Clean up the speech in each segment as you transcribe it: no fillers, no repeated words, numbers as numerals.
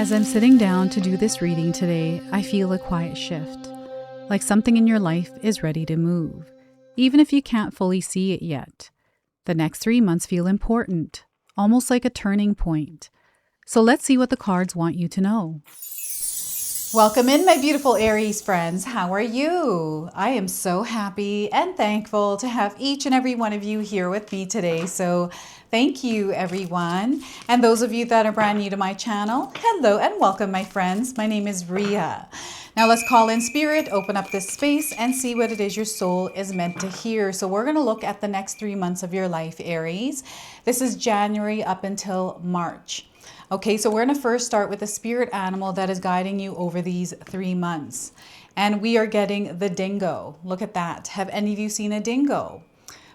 As I'm sitting down to do this reading today, I feel a quiet shift, like something in your life is ready to move, even if you can't fully see it yet. The next 3 months feel important, almost like a turning point. So let's see what the cards want you to know. Welcome in, my beautiful Aries friends. How are you? I am so happy and thankful to have each and every one of you here with me today. So thank you, everyone. And those of you that are brand new to my channel, hello and welcome, my friends. My name is Rhea. Now let's call in spirit, open up this space, and see what it is your soul is meant to hear. So we're going to look at the next 3 months of your life, Aries. This is January up until March. Okay, so we're going to first start with the spirit animal that is guiding you over these 3 months. And we are getting the dingo. Look at that. Have any of you seen a dingo?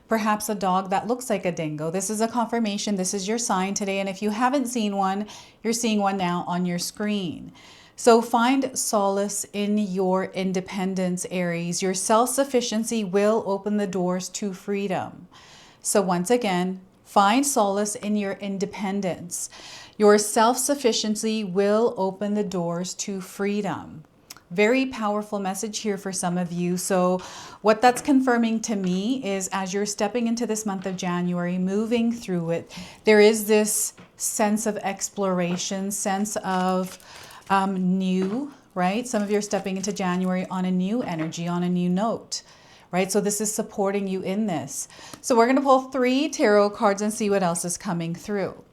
Perhaps a dog that looks like a dingo. This is a confirmation. This is your sign today. And if you haven't seen one, you're seeing one now on your screen. So find solace in your independence, Aries. Your self-sufficiency will open the doors to freedom. So once again, find solace in your independence. Your self-sufficiency will open the doors to freedom. Very powerful message here for some of you. So what that's confirming to me is as you're stepping into this month of January, moving through it, there is this sense of exploration, sense of new, right? Some of you are stepping into January on a new energy, on a new note, right? So this is supporting you in this. So we're going to pull 3 tarot cards and see what else is coming through.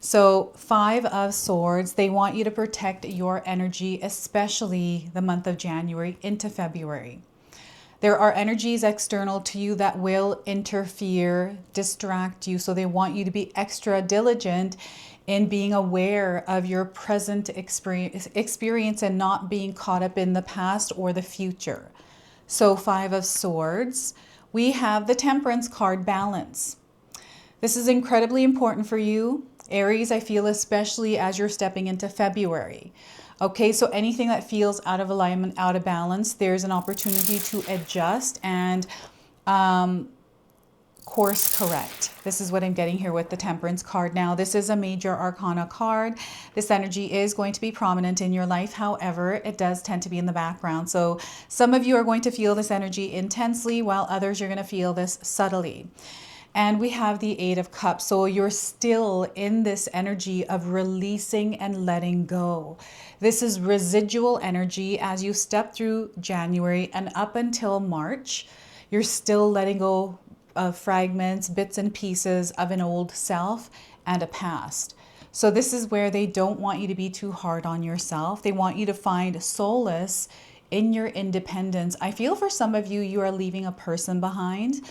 So 5 of Swords, they want you to protect your energy, especially the month of January into February. There are energies external to you that will interfere, distract you. So they want you to be extra diligent in being aware of your present experience and not being caught up in the past or the future. So 5 of Swords, we have the Temperance card, balance. This is incredibly important for you, Aries, I feel, especially as you're stepping into February. Okay, so anything that feels out of alignment, out of balance, there's an opportunity to adjust and course correct. This is what I'm getting here with the Temperance card. Now, this is a major arcana card. This energy is going to be prominent in your life. However, it does tend to be in the background. So some of you are going to feel this energy intensely, while others you're going to feel this subtly. And we have the 8 of Cups. So you're still in this energy of releasing and letting go. This is residual energy as you step through January and up until March. You're still letting go of fragments, bits and pieces of an old self and a past. So this is where they don't want you to be too hard on yourself. They want you to find solace in your independence. I feel for some of you, you are leaving a person behind,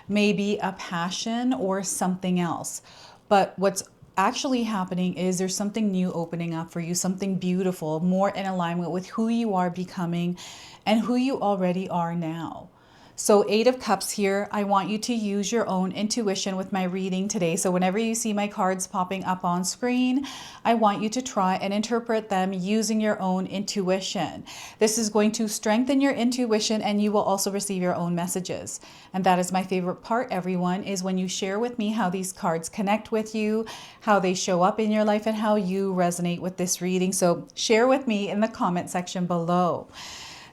maybe a passion or something else. But what's actually happening is there's something new opening up for you, something beautiful, more in alignment with who you are becoming and who you already are now. So 8 of Cups here, I want you to use your own intuition with my reading today. So whenever you see my cards popping up on screen, I want you to try and interpret them using your own intuition. This is going to strengthen your intuition and you will also receive your own messages. And that is my favorite part, everyone, is when you share with me how these cards connect with you, how they show up in your life, and how you resonate with this reading. So share with me in the comment section below.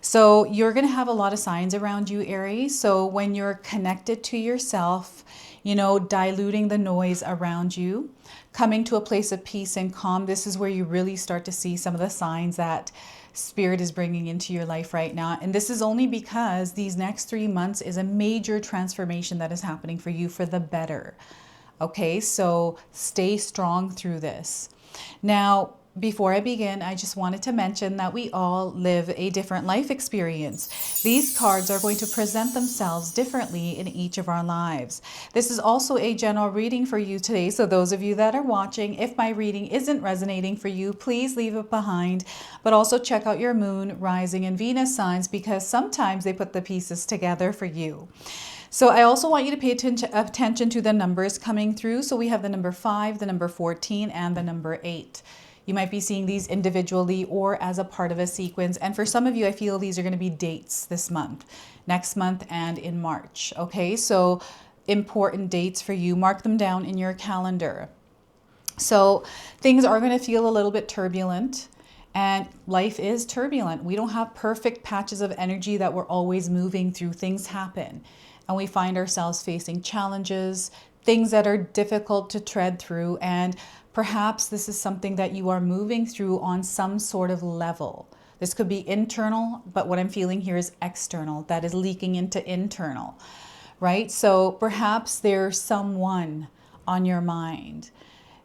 So you're going to have a lot of signs around you, Aries. So when you're connected to yourself, you know, diluting the noise around you, coming to a place of peace and calm, this is where you really start to see some of the signs that Spirit is bringing into your life right now. And this is only because these next 3 months is a major transformation that is happening for you for the better. Okay, so stay strong through this. Now, before I begin, I just wanted to mention that we all live a different life experience. These cards are going to present themselves differently in each of our lives. This is also a general reading for you today. So those of you that are watching, if my reading isn't resonating for you, please leave it behind. But also check out your moon, rising, and Venus signs because sometimes they put the pieces together for you. So I also want you to pay attention to the numbers coming through. So we have the number 5, the number 14, and the number 8. You might be seeing these individually or as a part of a sequence. And for some of you, I feel these are going to be dates this month, next month, and in March. Okay, so important dates for you. Mark them down in your calendar. So things are going to feel a little bit turbulent, and life is turbulent. We don't have perfect patches of energy that we're always moving through. Things happen, and we find ourselves facing challenges, things that are difficult to tread through, and perhaps this is something that you are moving through on some sort of level. This could be internal, but what I'm feeling here is external, that is leaking into internal, right? So perhaps there's someone on your mind,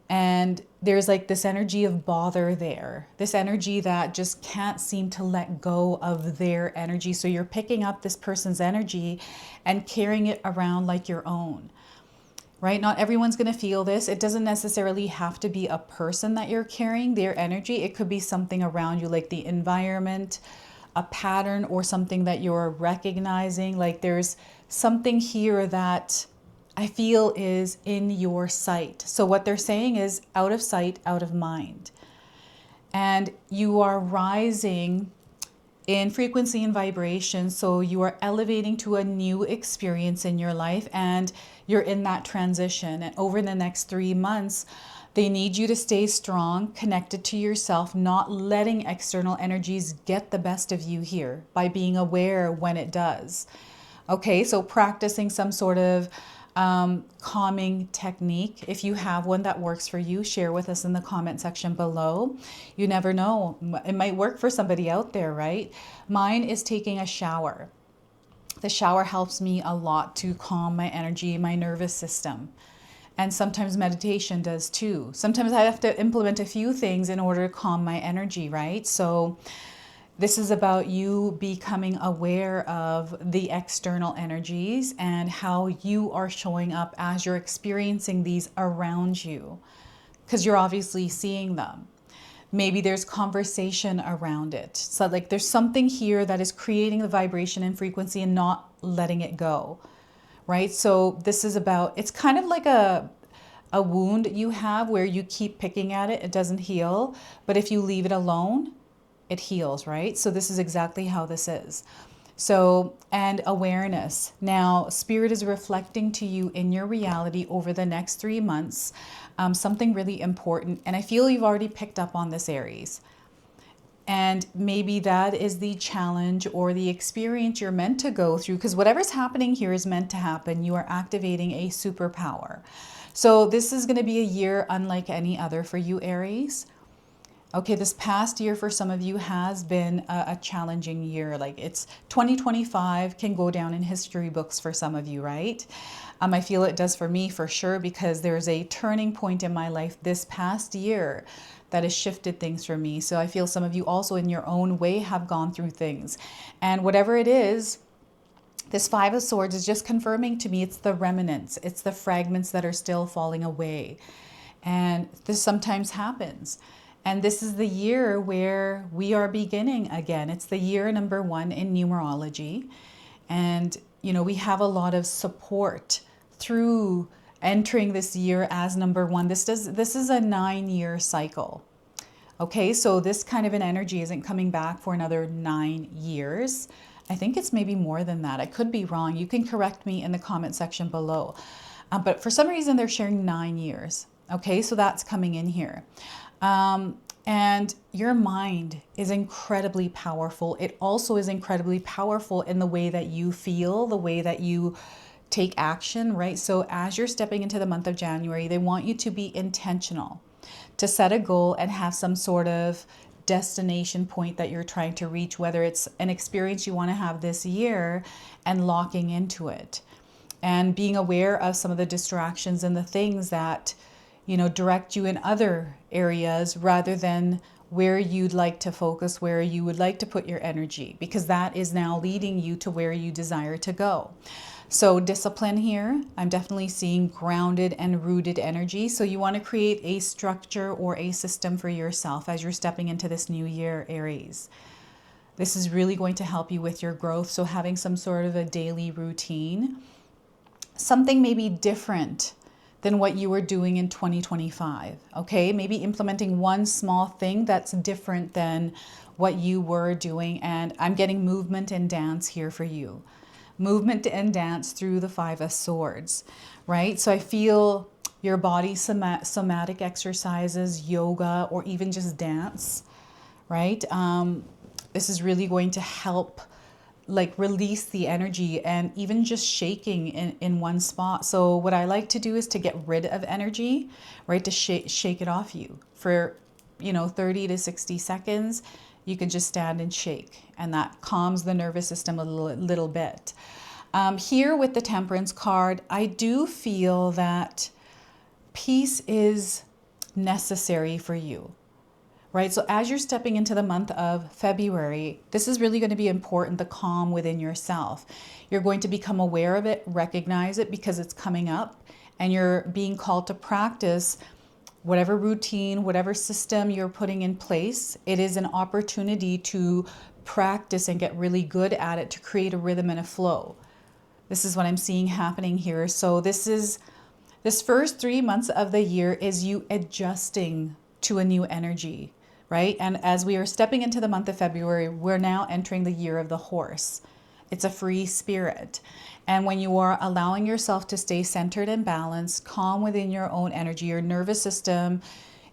and there's like this energy of bother there, this energy that just can't seem to let go of their energy. So you're picking up this person's energy and carrying it around like your own, right? Not everyone's going to feel this. It doesn't necessarily have to be a person that you're carrying their energy. It could be something around you, like the environment, a pattern, or something that you're recognizing. Like there's something here that I feel is in your sight. So what they're saying is out of sight, out of mind. And you are rising in frequency and vibration. So you are elevating to a new experience in your life, and you're in that transition. And over the next 3 months, they need you to stay strong, connected to yourself, not letting external energies get the best of you here, by being aware when it does. Okay, so practicing some sort of calming technique. If you have one that works for you, share with us in the comment section below. You never know, it might work for somebody out there, right? Mine is taking a shower. The shower helps me a lot to calm my energy, my nervous system. And sometimes meditation does too. Sometimes I have to implement a few things in order to calm my energy, right? So this is about you becoming aware of the external energies and how you are showing up as you're experiencing these around you, because you're obviously seeing them. Maybe there's conversation around it. So like there's something here that is creating the vibration and frequency and not letting it go, right? So this is about, it's kind of like a wound you have where you keep picking at it, it doesn't heal. But if you leave it alone, it heals, right? So this is exactly how this is. So, and awareness. Now, Spirit is reflecting to you in your reality over the next 3 months, something really important. And I feel you've already picked up on this, Aries. And maybe that is the challenge or the experience you're meant to go through, because whatever's happening here is meant to happen. You are activating a superpower. So this is going to be a year unlike any other for you, Aries. Okay, this past year for some of you has been a challenging year. Like it's 2025 can go down in history books for some of you, right? I feel it does for me for sure, because there's a turning point in my life this past year that has shifted things for me. So I feel some of you also in your own way have gone through things. And whatever it is, this Five of Swords is just confirming to me it's the remnants, it's the fragments that are still falling away. And this sometimes happens. And this is the year where we are beginning again. It's the year number 1 in numerology. And, you know, we have a lot of support through entering this year as number 1. This is a 9-year cycle. Okay, so this kind of an energy isn't coming back for another 9 years. I think it's maybe more than that. I could be wrong. You can correct me in the comment section below. But for some reason, they're sharing 9 years. Okay, so that's coming in here. And your mind is incredibly powerful. It also is incredibly powerful in the way that you feel, the way that you take action, right? So as you're stepping into the month of January, they want you to be intentional, to set a goal and have some sort of destination point that you're trying to reach, whether it's an experience you want to have this year, and locking into it and being aware of some of the distractions and the things that, you know, direct you in other areas rather than where you'd like to focus, where you would like to put your energy, because that is now leading you to where you desire to go. So discipline here, I'm definitely seeing grounded and rooted energy. So you want to create a structure or a system for yourself as you're stepping into this new year, Aries. This is really going to help you with your growth. So having some sort of a daily routine, something maybe different than what you were doing in 2025. Okay, maybe implementing one small thing that's different than what you were doing. And I'm getting movement and dance here for you. Movement and dance through the Five of Swords, right? So I feel your body, somatic exercises, yoga, or even just dance, right? This is really going to help like release the energy, and even just shaking in one spot. So what I like to do is to get rid of energy, right? To shake it off you for, 30 to 60 seconds. You can just stand and shake, and that calms the nervous system a little bit. Here with the Temperance card, I do feel that peace is necessary for you, right? So as you're stepping into the month of February, this is really going to be important, the calm within yourself. You're going to become aware of it, recognize it because it's coming up, and you're being called to practice whatever routine, whatever system you're putting in place. It is an opportunity to practice and get really good at it, to create a rhythm and a flow. This is what I'm seeing happening here. So this first 3 months of the year is you adjusting to a new energy, right? And as we are stepping into the month of February, we're now entering the year of the horse. It's a free spirit. And when you are allowing yourself to stay centered and balanced, calm within your own energy, your nervous system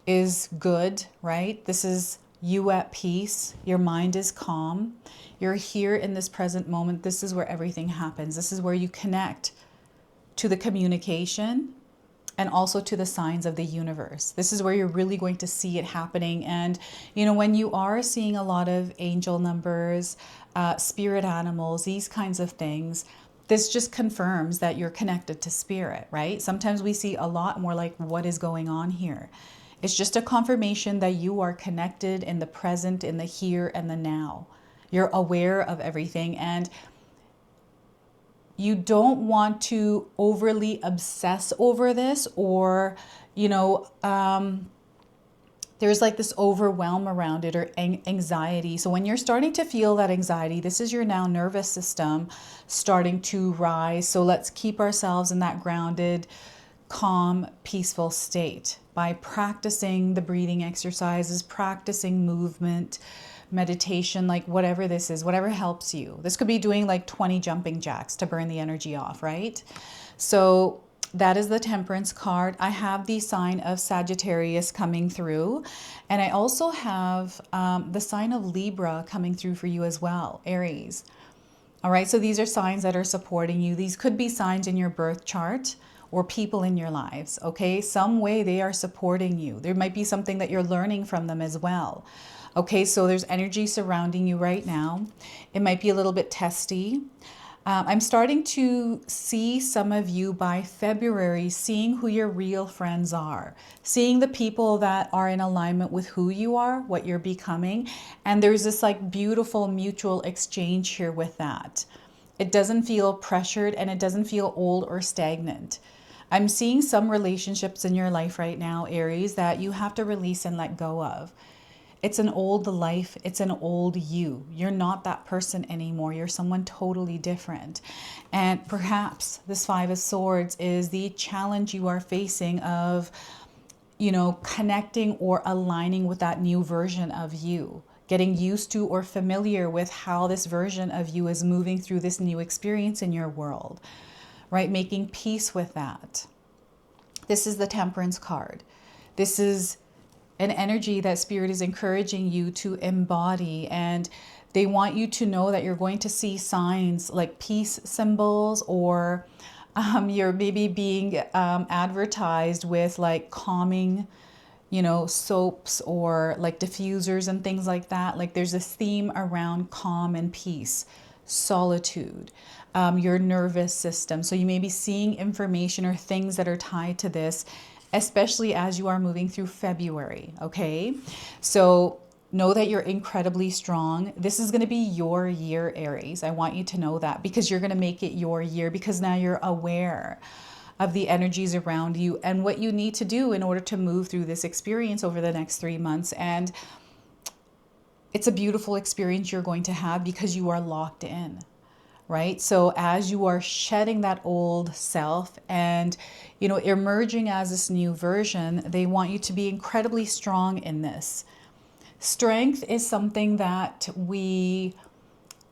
is good, right? This is you at peace. Your mind is calm. You're here in this present moment. This is where everything happens. This is where you connect to the communication and also to the signs of the universe. This is where you're really going to see it happening. And, when you are seeing a lot of angel numbers, spirit animals, these kinds of things, this just confirms that you're connected to spirit, right? Sometimes we see a lot more like, what is going on here? It's just a confirmation that you are connected in the present, in the here and the now. You're aware of everything, and you don't want to overly obsess over this, or, there's like this overwhelm around it, or anxiety. So when you're starting to feel that anxiety, this is your now nervous system starting to rise. So let's keep ourselves in that grounded, calm, peaceful state by practicing the breathing exercises, practicing movement, meditation, like whatever this is, whatever helps you. This could be doing like 20 jumping jacks to burn the energy off, right? So that is the Temperance card. I have the sign of Sagittarius coming through, and I also have the sign of Libra coming through for you as well, Aries. All right, so these are signs that are supporting you. These could be signs in your birth chart or people in your lives, okay? Some way they are supporting you. There might be something that you're learning from them as well. Okay, so there's energy surrounding you right now. It might be a little bit testy. I'm starting to see some of you by February, seeing who your real friends are, seeing the people that are in alignment with who you are, what you're becoming. And there's this like beautiful mutual exchange here with that. It doesn't feel pressured, and it doesn't feel old or stagnant. I'm seeing some relationships in your life right now, Aries, that you have to release and let go of. It's an old life. It's an old you. You're not that person anymore. You're someone totally different. And perhaps this Five of Swords is the challenge you are facing of, connecting or aligning with that new version of you, getting used to or familiar with how this version of you is moving through this new experience in your world, right? Making peace with that. This is the Temperance card. This is an energy that Spirit is encouraging you to embody, and they want you to know that you're going to see signs like peace symbols, or you're maybe being advertised with like calming, soaps, or like diffusers and things like that. Like there's this theme around calm and peace, solitude, your nervous system. So you may be seeing information or things that are tied to this, especially as you are moving through February, okay? So know that you're incredibly strong. This is going to be your year, Aries. I want you to know that, because you're going to make it your year, because now you're aware of the energies around you and what you need to do in order to move through this experience over the next 3 months. And it's a beautiful experience you're going to have because you are locked in. Right? So as you are shedding that old self and, emerging as this new version, they want you to be incredibly strong in this. Strength is something that we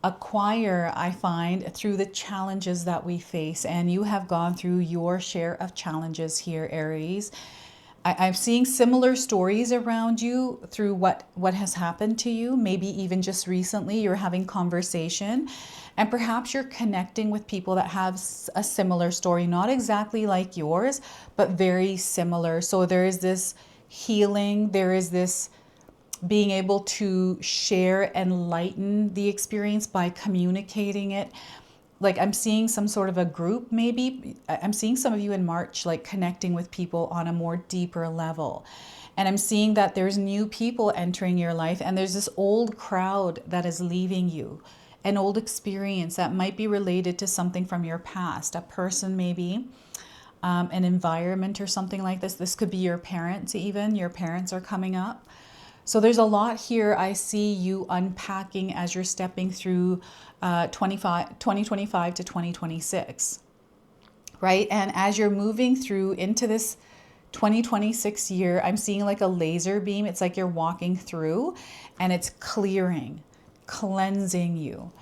acquire, I find, through the challenges that we face. And you have gone through your share of challenges here, Aries. I'm seeing similar stories around you through what has happened to you. Maybe even just recently you're having conversation, and perhaps you're connecting with people that have a similar story, not exactly like yours, but very similar. So there is this healing, there is this being able to share and lighten the experience by communicating it. Like I'm seeing some sort of a group, maybe. I'm seeing some of you in March, like connecting with people on a more deeper level. And I'm seeing that there's new people entering your life, and there's this old crowd that is leaving you. An old experience that might be related to something from your past, a person maybe, an environment or something like this. This could be your parents even. Your parents are coming up. So there's a lot here I see you unpacking as you're stepping through 2025 to 2026, right? And as you're moving through into this 2026 year, I'm seeing like a laser beam. It's like you're walking through and it's clearing, cleansing you.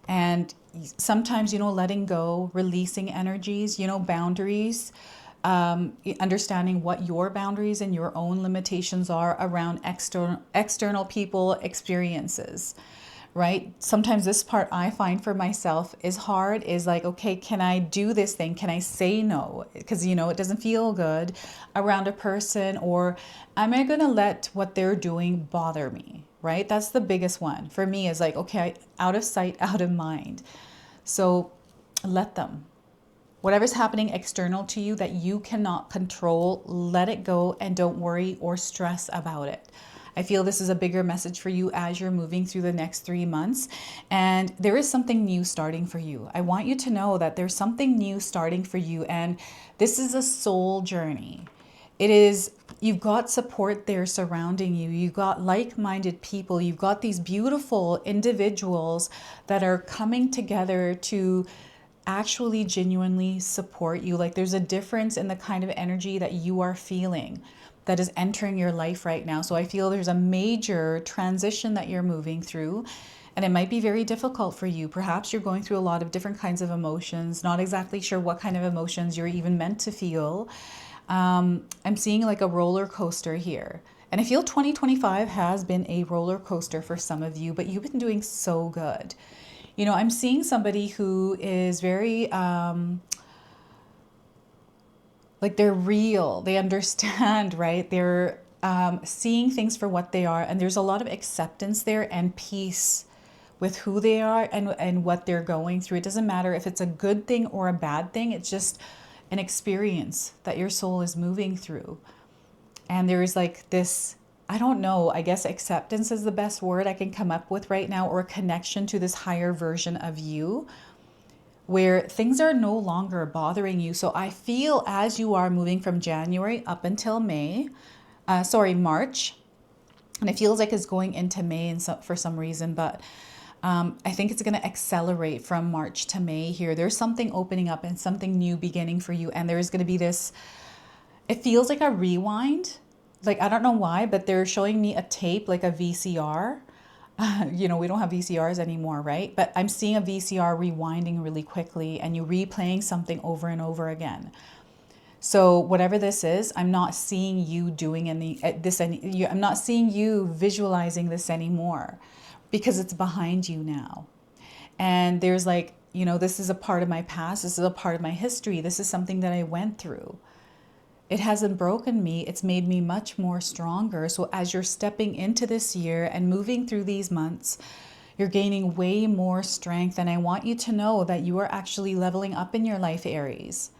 And sometimes, letting go, releasing energies, boundaries, understanding what your boundaries and your own limitations are around external people experiences, right? Sometimes this part I find for myself is hard, is like, okay, can I do this thing? Can I say no? Because, it doesn't feel good around a person, or am I going to let what they're doing bother me, right? That's the biggest one for me, is like, okay, out of sight, out of mind. So let them. Whatever's happening external to you that you cannot control, let it go and don't worry or stress about it. I feel this is a bigger message for you as you're moving through the next 3 months. And there is something new starting for you. I want you to know that there's something new starting for you. And this is a soul journey. You've got support there surrounding you. You've got like-minded people. You've got these beautiful individuals that are coming together to actually genuinely support you. Like there's a difference in the kind of energy that you are feeling that is entering your life right now. So I feel there's a major transition that you're moving through, and it might be very difficult for you. Perhaps you're going through a lot of different kinds of emotions, not exactly sure what kind of emotions you're even meant to feel. I'm seeing like a roller coaster here. And I feel 2025 has been a roller coaster for some of you, but you've been doing so good. I'm seeing somebody who is very, like they're real. They understand, right? They're seeing things for what they are. And there's a lot of acceptance there and peace with who they are and what they're going through. It doesn't matter if it's a good thing or a bad thing. It's just an experience that your soul is moving through. And there is like this, I don't know, I guess acceptance is the best word I can come up with right now, or a connection to this higher version of you where things are no longer bothering you. So I feel as you are moving from January up until March, and it feels like it's going into May and for some reason, but I think it's going to accelerate from March to May here. There's something opening up and something new beginning for you. And there's going to be this, it feels like a rewind. Like, I don't know why, but they're showing me a tape, like a VCR. We don't have VCRs anymore, right? But I'm seeing a VCR rewinding really quickly and you replaying something over and over again. So whatever this is, I'm not seeing you doing I'm not seeing you visualizing this anymore because it's behind you now. And there's like, this is a part of my past. This is a part of my history. This is something that I went through. It hasn't broken me. It's made me much more stronger. So as you're stepping into this year and moving through these months, you're gaining way more strength. And I want you to know that you are actually leveling up in your life, Aries.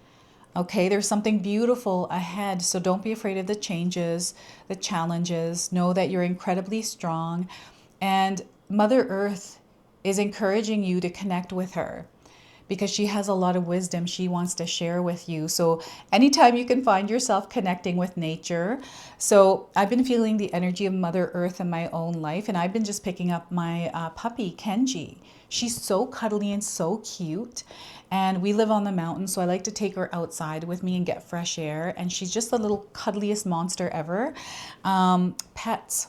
Okay, there's something beautiful ahead. So don't be afraid of the changes, the challenges. Know that you're incredibly strong. And Mother Earth is encouraging you to connect with her, because she has a lot of wisdom she wants to share with you. So anytime you can find yourself connecting with nature. So I've been feeling the energy of Mother Earth in my own life, and I've been just picking up my puppy, Kenji. She's so cuddly and so cute. And we live on the mountain, so I like to take her outside with me and get fresh air. And she's just the little cuddliest monster ever. Pets.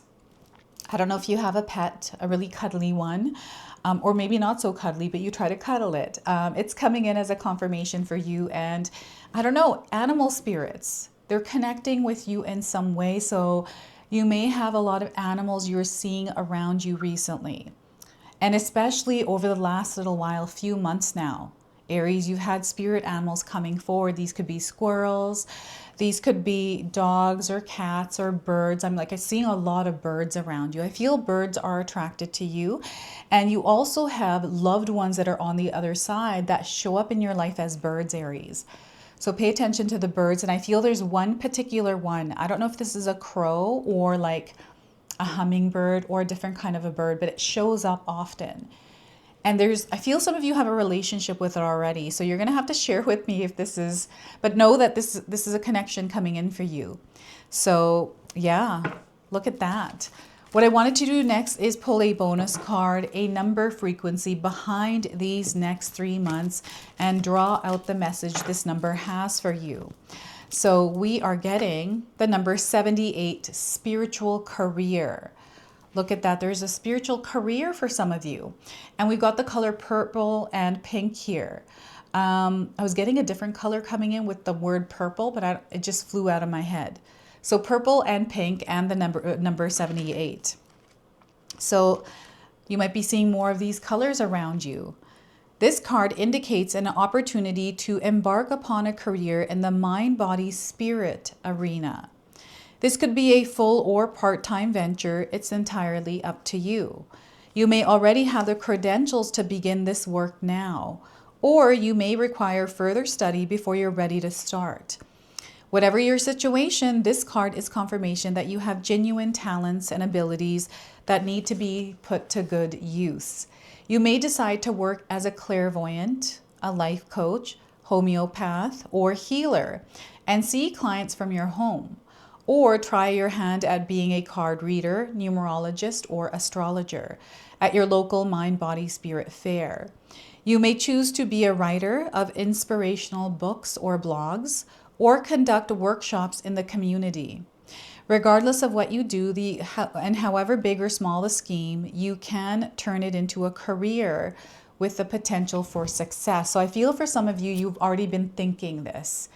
I don't know if you have a pet, a really cuddly one, or maybe not so cuddly, but you try to cuddle it. It's coming in as a confirmation for you. And I don't know, animal spirits, they're connecting with you in some way. So you may have a lot of animals you're seeing around you recently. And especially over the last little while, few months now. Aries, you've had spirit animals coming forward. These could be squirrels. These could be dogs or cats or birds. I'm seeing a lot of birds around you. I feel birds are attracted to you. And you also have loved ones that are on the other side that show up in your life as birds, Aries. So pay attention to the birds. And I feel there's one particular one. I don't know if this is a crow or like a hummingbird or a different kind of a bird, but it shows up often. And I feel some of you have a relationship with it already. So you're going to have to share with me if this is, but know that this is a connection coming in for you. So yeah, look at that. What I wanted to do next is pull a bonus card, a number frequency behind these next 3 months, and draw out the message this number has for you. So we are getting the number 78, spiritual career. Look at that. There's a spiritual career for some of you. And we've got the color purple and pink here. I was getting a different color coming in with the word purple, but it just flew out of my head. So purple and pink and the number 78. So you might be seeing more of these colors around you. This card indicates an opportunity to embark upon a career in the mind, body, spirit arena. This could be a full or part-time venture. It's entirely up to you. You may already have the credentials to begin this work now, or you may require further study before you're ready to start. Whatever your situation, this card is confirmation that you have genuine talents and abilities that need to be put to good use. You may decide to work as a clairvoyant, a life coach, homeopath, or healer, and see clients from your home. Or try your hand at being a card reader, numerologist, or astrologer at your local mind, body, spirit fair. You may choose to be a writer of inspirational books or blogs, or conduct workshops in the community. Regardless of what you do, and however big or small the scheme, you can turn it into a career with the potential for success. So I feel for some of you, you've already been thinking this.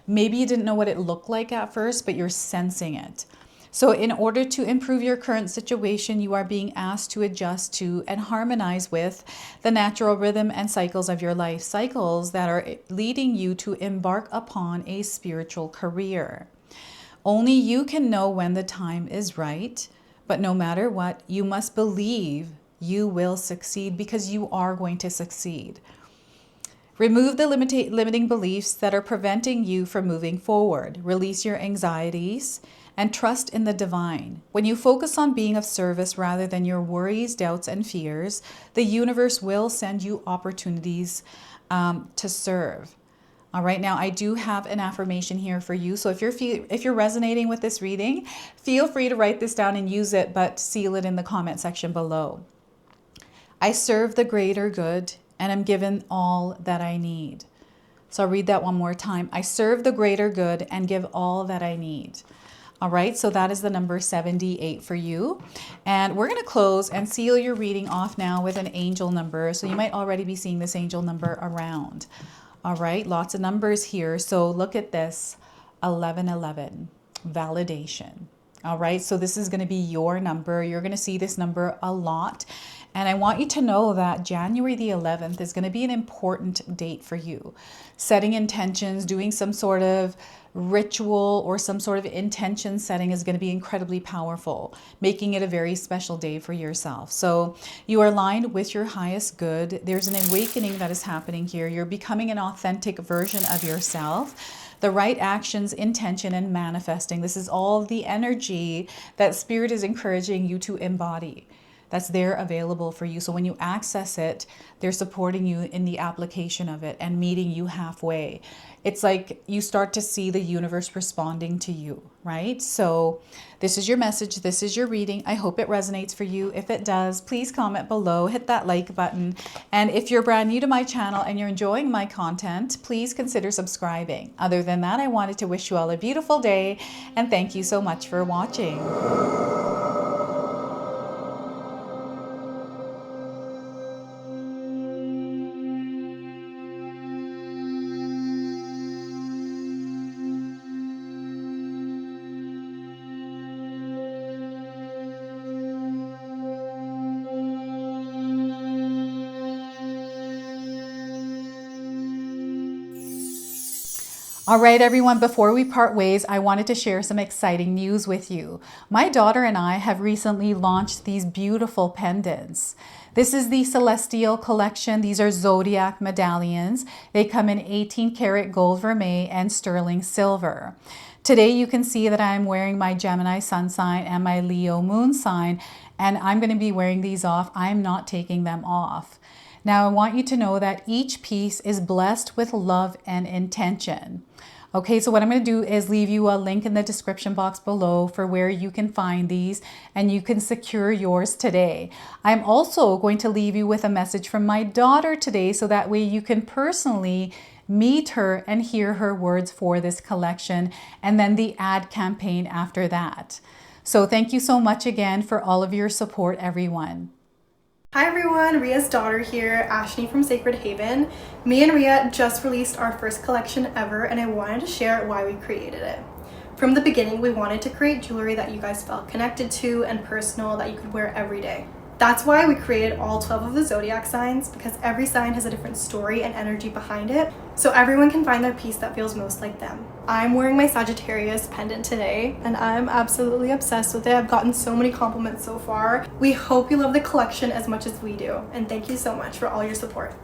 Maybe you didn't know what it looked like at first, but you're sensing it. So in order to improve your current situation, you are being asked to adjust to and harmonize with the natural rhythm and cycles of your life, cycles that are leading you to embark upon a spiritual career. Only you can know when the time is right, but no matter what, you must believe you will succeed because you are going to succeed. Remove the limiting beliefs that are preventing you from moving forward. Release your anxieties and trust in the divine. When you focus on being of service rather than your worries, doubts, and fears, the universe will send you opportunities to serve. All right, now I do have an affirmation here for you. So if you're resonating with this reading, feel free to write this down and use it, but seal it in the comment section below. I serve the greater good and am given all that I need. So I'll read that one more time. I serve the greater good and give all that I need. All right, so that is the number 78 for you. And we're going to close and seal your reading off now with an angel number. So you might already be seeing this angel number around. All right, lots of numbers here. So look at this, 1111, validation. All right, so this is going to be your number. You're going to see this number a lot. And I want you to know that January the 11th is going to be an important date for you. Setting intentions, doing some sort of ritual or some sort of intention setting is going to be incredibly powerful, making it a very special day for yourself. So you are aligned with your highest good. There's an awakening that is happening here. You're becoming an authentic version of yourself. The right actions, intention, and manifesting. This is all the energy that Spirit is encouraging you to embody. That's there available for you. So when you access it, they're supporting you in the application of it and meeting you halfway. It's like you start to see the universe responding to you, right? So this is your message. This is your reading. I hope it resonates for you. If it does, please comment below, hit that like button. And if you're brand new to my channel and you're enjoying my content, please consider subscribing. Other than that, I wanted to wish you all a beautiful day and thank you so much for watching. All right, everyone, before we part ways, I wanted to share some exciting news with you. My daughter and I have recently launched these beautiful pendants. This is the Celestial collection. These are zodiac medallions. They come in 18 karat gold vermeil and sterling silver. Today you can see that I'm wearing my Gemini sun sign and my Leo moon sign, and I'm going to be wearing these off. I'm not taking them off. Now I want you to know that each piece is blessed with love and intention. Okay, so what I'm going to do is leave you a link in the description box below for where you can find these and you can secure yours today. I'm also going to leave you with a message from my daughter today so that way you can personally meet her and hear her words for this collection, and then the ad campaign after that. So thank you so much again for all of your support, everyone. Hi everyone, Ria's daughter here, Ashni from Sacred Haven. Me and Ria just released our first collection ever, and I wanted to share why we created it. From the beginning, we wanted to create jewelry that you guys felt connected to and personal that you could wear every day. That's why we created all 12 of the zodiac signs, because every sign has a different story and energy behind it, so everyone can find their piece that feels most like them. I'm wearing my Sagittarius pendant today, and I'm absolutely obsessed with it. I've gotten so many compliments so far. We hope you love the collection as much as we do, and thank you so much for all your support.